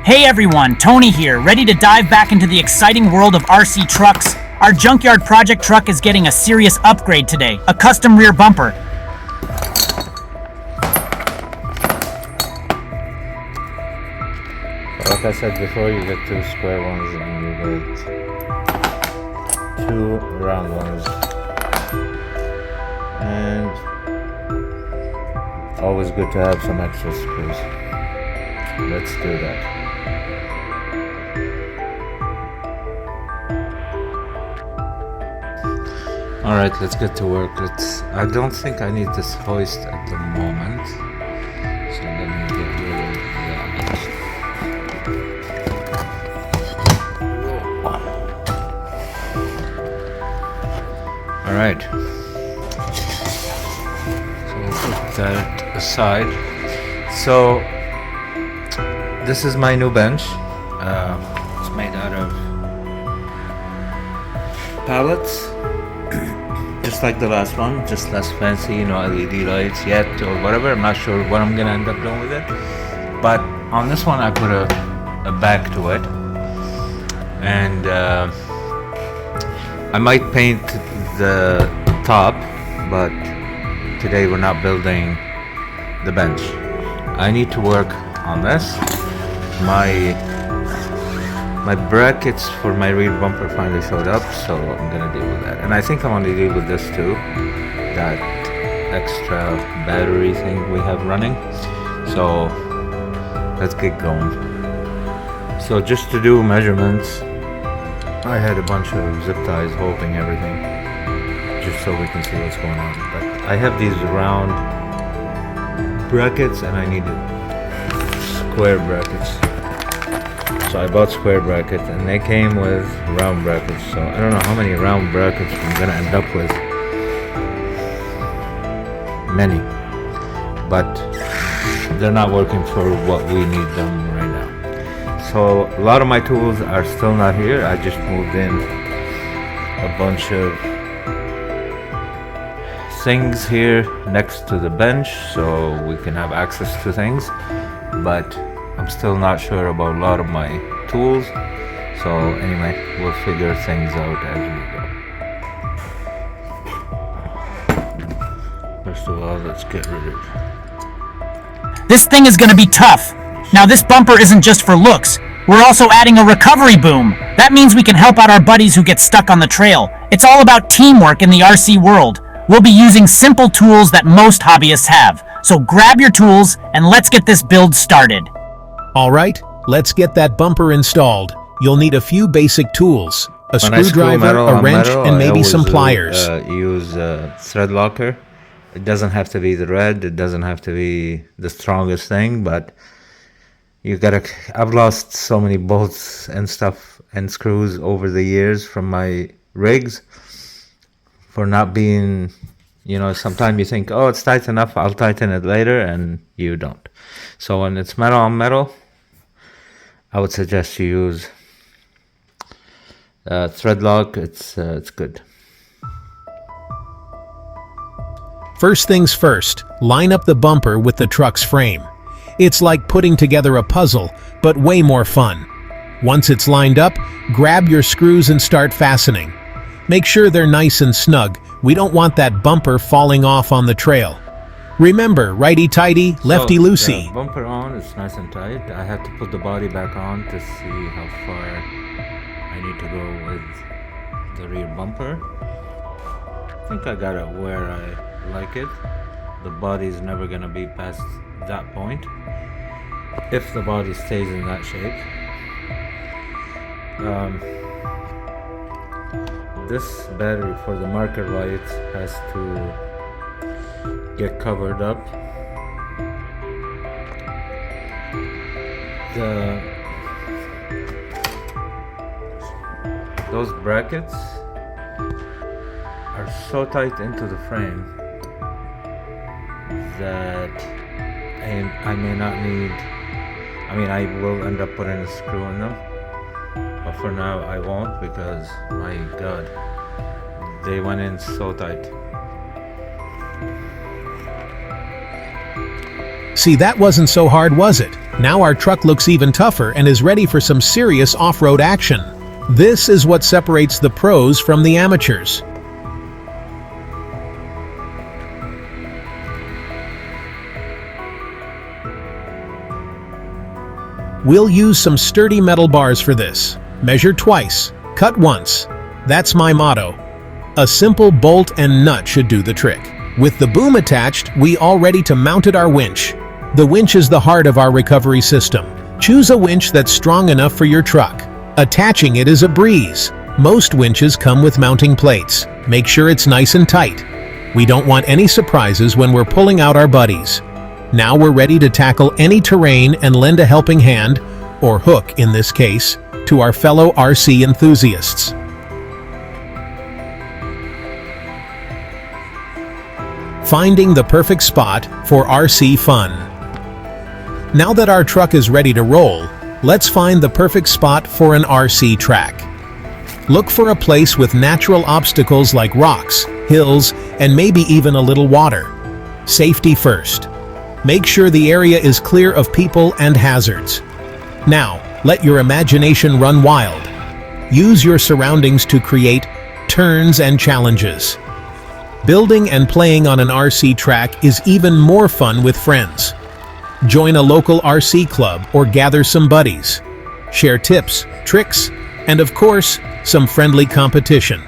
Hey everyone, Tony here, ready to dive back into the exciting world of RC trucks. Our junkyard project truck is getting a serious upgrade today, a custom rear bumper. Like I said before, you get 2 square ones and you get 2 round ones. And always good to have some extra screws. Let's do that. Alright, let's get to work. I don't think I need this hoist at the moment. So let me get rid of that. Alright. So we'll put that aside. So this is my new bench. It's made out of pallets. Just like the last one, just less fancy, no LED lights yet or whatever. I'm not sure what I'm gonna end up doing with it. But on this one I put a back to it. And I might paint the top, but today we're not building the bench. I need to work on this. My brackets for my rear bumper finally showed up, so I'm gonna deal with that. And I think I'm gonna deal with this too, that extra battery thing we have running. So let's get going. So just to do measurements, I had a bunch of zip ties holding everything, just so we can see what's going on. But I have these round brackets and I needed square brackets. So I bought square brackets and they came with round brackets. So I don't know how many round brackets I'm gonna end up with. Many. But they're not working for what we need them right now. So a lot of my tools are still not here. I just moved in a bunch of things here next to the bench so we can have access to things. But I'm still not sure about a lot of my tools, so anyway, we'll figure things out as we go. First of all, let's get rid of... This thing is gonna be tough. Now this bumper isn't just for looks. We're also adding a recovery boom. That means we can help out our buddies who get stuck on the trail. It's all about teamwork in the RC world. We'll be using simple tools that most hobbyists have. So grab your tools and let's get this build started. Alright, let's get that bumper installed. You'll need a few basic tools, a screwdriver, a wrench, and maybe some pliers. Use a thread locker. It doesn't have to be the red, it doesn't have to be the strongest thing, but I've lost so many bolts and stuff and screws over the years from my rigs for not being, sometimes you think, oh, it's tight enough, I'll tighten it later, and you don't. So when it's metal on metal, I would suggest you use thread lock. It's good. First things first, line up the bumper with the truck's frame. It's like putting together a puzzle, but way more fun. Once it's lined up, grab your screws and start fastening. Make sure they're nice and snug. We don't want that bumper falling off on the trail. Remember, righty-tighty, lefty-loosey. The bumper on, it's nice and tight. I had to put the body back on to see how far I need to go with the rear bumper. I think I got it where I like it. The body's never gonna be past that point, if the body stays in that shape. This battery for the marker lights has to get covered up. Those brackets are so tight into the frame that I may not need, I will end up putting a screw in them, but for now I won't, because my god, they went in so tight. See, that wasn't so hard, was it? Now our truck looks even tougher and is ready for some serious off-road action. This is what separates the pros from the amateurs. We'll use some sturdy metal bars for this. Measure twice, cut once. That's my motto. A simple bolt and nut should do the trick. With the boom attached, we all ready to mount it our winch. The winch is the heart of our recovery system. Choose a winch that's strong enough for your truck. Attaching it is a breeze. Most winches come with mounting plates. Make sure it's nice and tight. We don't want any surprises when we're pulling out our buddies. Now we're ready to tackle any terrain and lend a helping hand, or hook in this case, to our fellow RC enthusiasts. Finding the perfect spot for RC fun. Now that our truck is ready to roll, let's find the perfect spot for an RC track. Look for a place with natural obstacles like rocks, hills, and maybe even a little water. Safety first. Make sure the area is clear of people and hazards. Now, let your imagination run wild. Use your surroundings to create turns and challenges. Building and playing on an RC track is even more fun with friends. Join a local RC club or gather some buddies. Share tips, tricks, and of course, some friendly competition.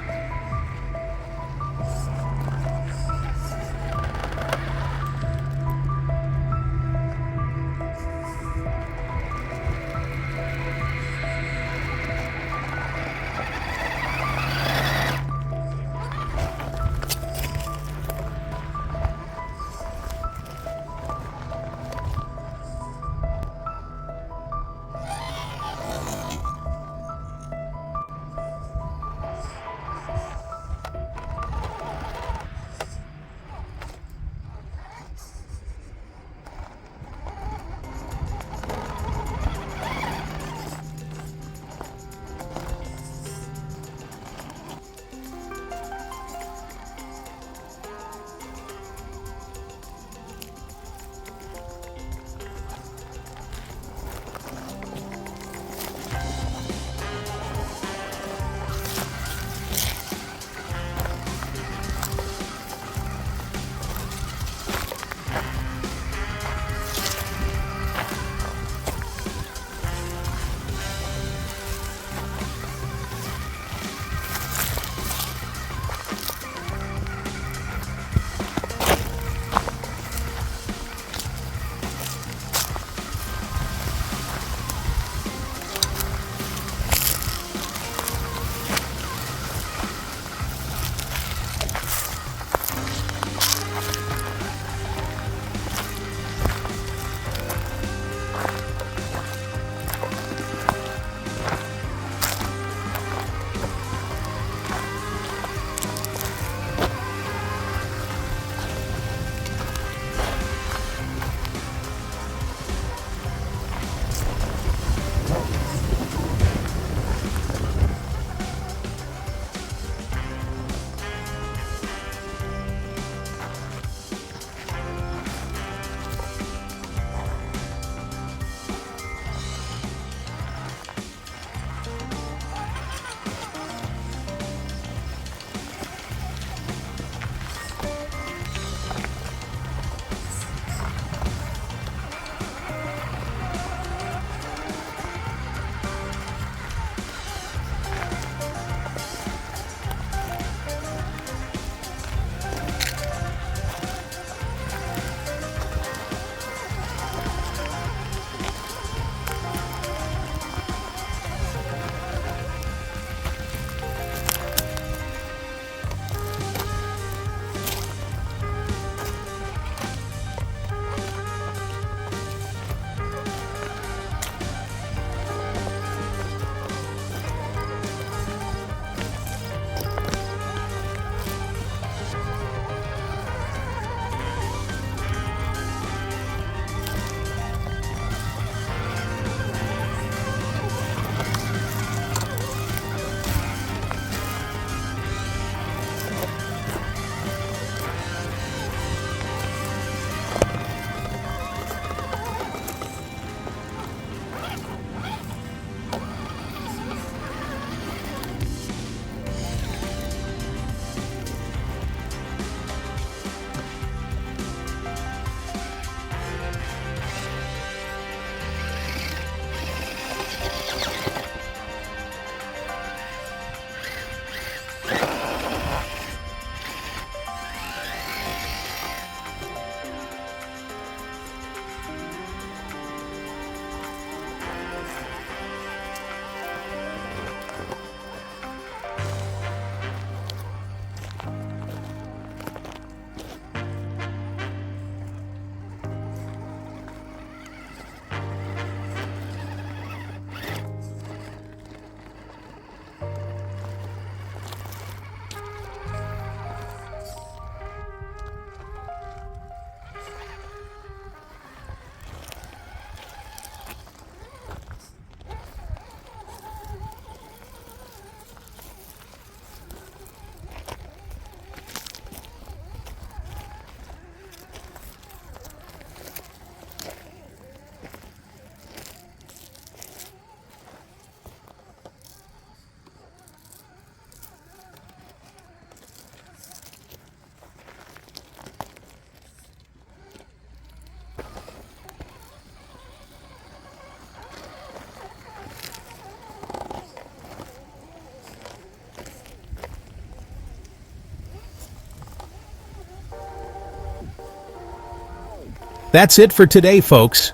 That's it for today, folks.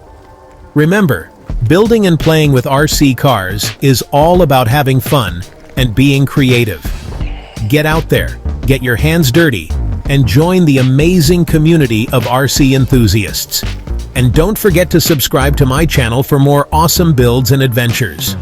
Remember, building and playing with RC cars is all about having fun and being creative. Get out there, get your hands dirty, and join the amazing community of RC enthusiasts. And don't forget to subscribe to my channel for more awesome builds and adventures.